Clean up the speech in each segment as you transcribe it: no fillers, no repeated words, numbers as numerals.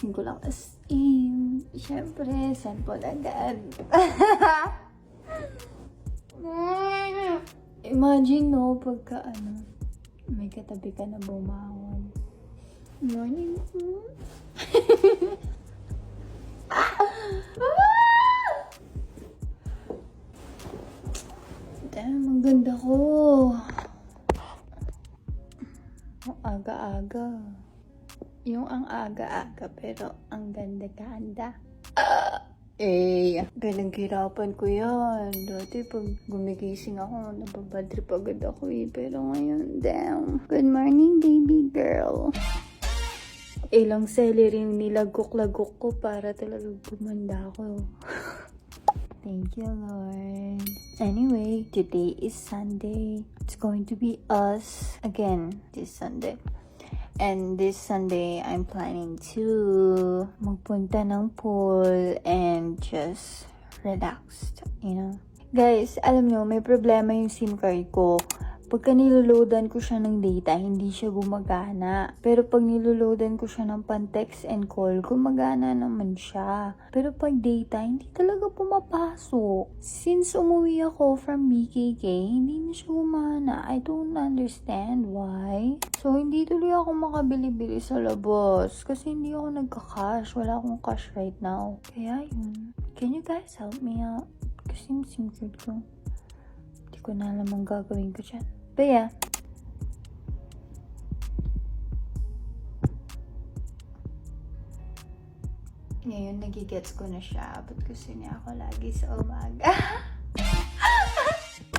Kagising ko lang as in. Siyempre, sample agad. Imagine no, pagka may katabi ka na bumangon. Morning. Damn, ang ganda ko. Ang aga-aga. Yung ang aga-aga, pero ang ganda-ganda. Pinaghirapan ko yan. Dati pag gumigising ako, nababadrip agad ako Pero ngayon, damn. Good morning, baby girl. Ilang celery yung nilagok-lagok ko para talaga gumanda ako. Thank you, Lord. Anyway, today is Sunday. It's going to be us again this Sunday. And this Sunday, I'm planning to magpunta ng pool and just relax, Guys, alam nyo, may problema yung SIM card ko. Pagka niloloadan ko siya ng data, hindi siya gumagana. Pero pag niloloadan ko siya ng pan-text and call, gumagana naman siya. Pero pag data, hindi talaga pumapasok. Since umuwi ako from BKK, hindi na siya gumana. I don't understand why. So, hindi tuloy ako makabili-bili sa labas. Kasi hindi ako nagka-cash. Wala akong cash right now. Kaya yun. Can you guys help me out? Kasi yung SIM card ko. Hindi ko na alam ang gagawin ko dyan. But yeah. Ngayon, nagigets ko na siya. Ba't gusto niya ako lagi sa umaga?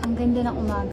Ang ganda ng umaga.